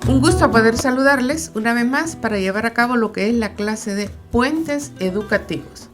Un gusto poder saludarles una vez más para llevar a cabo lo que es la clase de puentes educativos.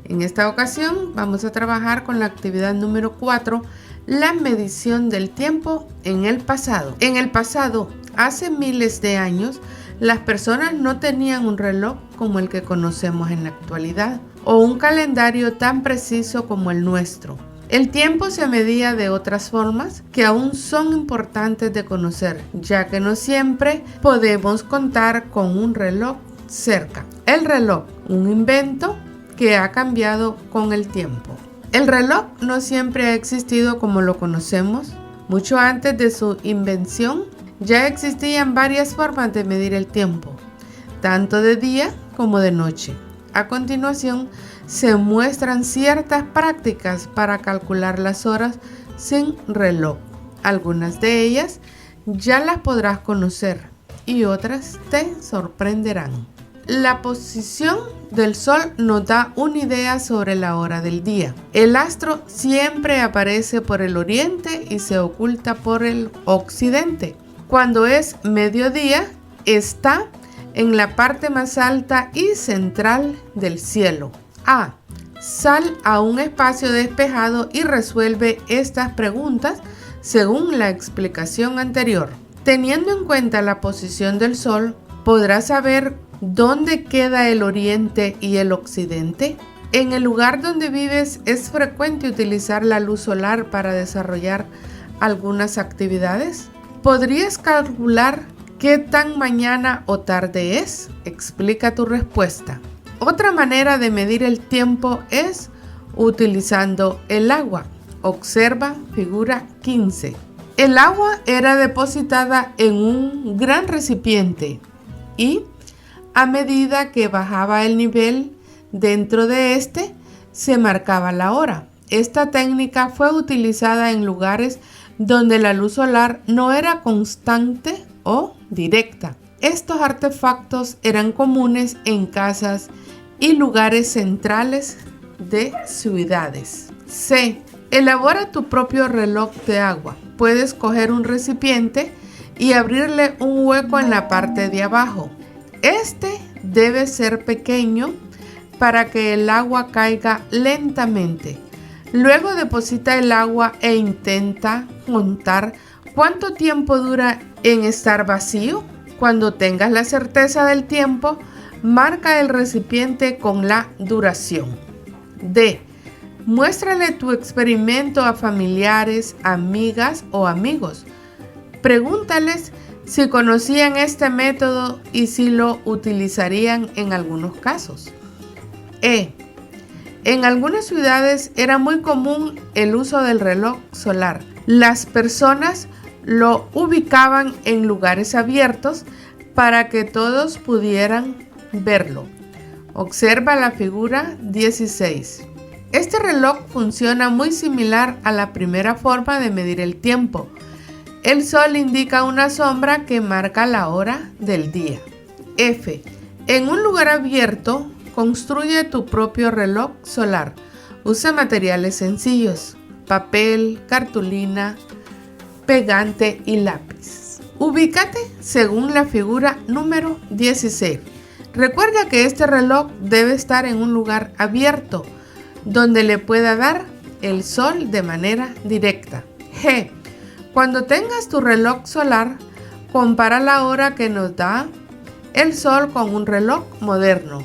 En esta ocasión vamos a trabajar con la actividad número 4, la medición del tiempo en el pasado. En el pasado, hace miles de años, las personas no tenían un reloj como el que conocemos en la actualidad o un calendario tan preciso como el nuestro. El tiempo se medía de otras formas que aún son importantes de conocer, ya que no siempre podemos contar con un reloj cerca. El reloj, un invento que ha cambiado con el tiempo. El reloj no siempre ha existido como lo conocemos. Mucho antes de su invención, ya existían varias formas de medir el tiempo, tanto de día como de noche. A continuación, se muestran ciertas prácticas para calcular las horas sin reloj. Algunas de ellas ya las podrás conocer y otras te sorprenderán. La posición del sol nos da una idea sobre la hora del día. El astro siempre aparece por el oriente y se oculta por el occidente. Cuando es mediodía, está en la parte más alta y central del cielo. A. Sal a un espacio despejado y resuelve estas preguntas según la explicación anterior. Teniendo en cuenta la posición del sol, ¿podrás saber dónde queda el oriente y el occidente? En el lugar donde vives, ¿es frecuente utilizar la luz solar para desarrollar algunas actividades? ¿Podrías calcular qué tan mañana o tarde es? Explica tu respuesta. Otra manera de medir el tiempo es utilizando el agua. Observa figura 15. El agua era depositada en un gran recipiente y a medida que bajaba el nivel dentro de este, se marcaba la hora. Esta técnica fue utilizada en lugares donde la luz solar no era constante o directa. Estos artefactos eran comunes en casas y lugares centrales de ciudades. C. Elabora tu propio reloj de agua. Puedes coger un recipiente y abrirle un hueco en la parte de abajo. Este debe ser pequeño para que el agua caiga lentamente. Luego deposita el agua e intenta contar cuánto tiempo dura en estar vacío. Cuando tengas la certeza del tiempo, marca el recipiente con la duración. D. Muéstrale tu experimento a familiares, amigas o amigos. Pregúntales si conocían este método y si lo utilizarían en algunos casos. E. En algunas ciudades era muy común el uso del reloj solar. Las personas lo ubicaban en lugares abiertos para que todos pudieran verlo. Observa la figura 16. Este reloj funciona muy similar a la primera forma de medir el tiempo. El sol indica una sombra que marca la hora del día. F. En un lugar abierto, construye tu propio reloj solar. Usa materiales sencillos: papel, cartulina, pegante y lápiz. Ubícate según la figura número 16. Recuerda que este reloj debe estar en un lugar abierto, donde le pueda dar el sol de manera directa. G. Cuando tengas tu reloj solar, compara la hora que nos da el sol con un reloj moderno.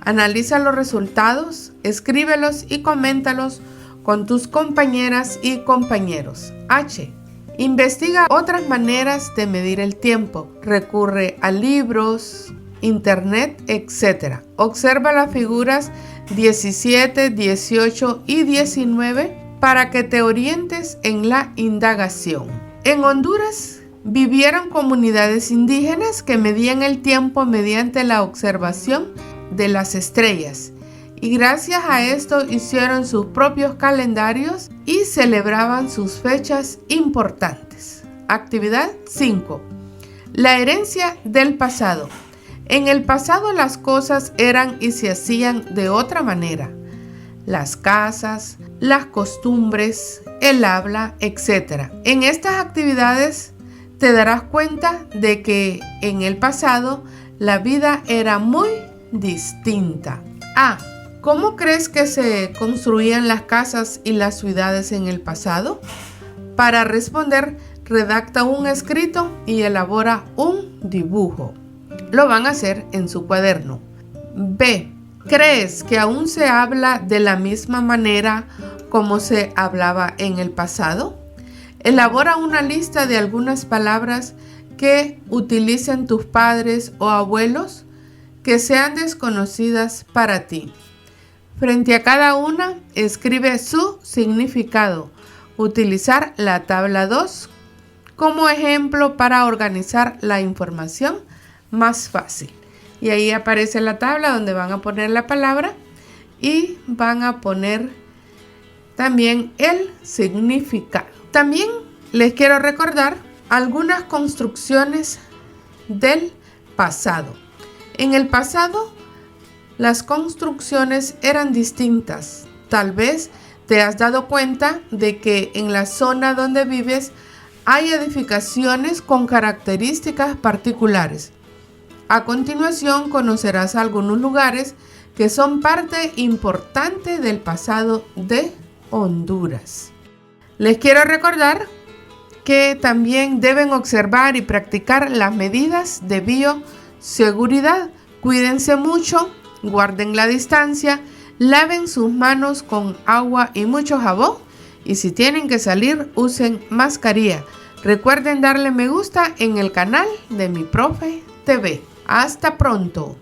Analiza los resultados, escríbelos y coméntalos con tus compañeras y compañeros. H. Investiga otras maneras de medir el tiempo. Recurre a libros, internet, etc. Observa las figuras 17, 18 y 19 para que te orientes en la indagación. En Honduras vivieron comunidades indígenas que medían el tiempo mediante la observación de las estrellas, y gracias a esto hicieron sus propios calendarios y celebraban sus fechas importantes. Actividad 5. La herencia del pasado. En el pasado las cosas eran y se hacían de otra manera. Las casas, las costumbres, el habla, etc. En estas actividades te darás cuenta de que en el pasado la vida era muy distinta. ¿Cómo crees que se construían las casas y las ciudades en el pasado? Para responder, redacta un escrito y elabora un dibujo. Lo van a hacer en su cuaderno. B. ¿Crees que aún se habla de la misma manera como se hablaba en el pasado? Elabora una lista de algunas palabras que utilicen tus padres o abuelos que sean desconocidas para ti. Frente a cada una, escribe su significado. Utilizar la tabla 2 como ejemplo para organizar la información más fácil. Y ahí aparece la tabla donde van a poner la palabra y van a poner también el significado. También les quiero recordar algunas construcciones del pasado. En el pasado, las construcciones eran distintas. Tal vez te has dado cuenta de que en la zona donde vives hay edificaciones con características particulares. A continuación conocerás algunos lugares que son parte importante del pasado de Honduras. Les quiero recordar que también deben observar y practicar las medidas de bioseguridad. Cuídense mucho, guarden la distancia, laven sus manos con agua y mucho jabón y si tienen que salir usen mascarilla. Recuerden darle me gusta en el canal de Mi Profe TV. Hasta pronto.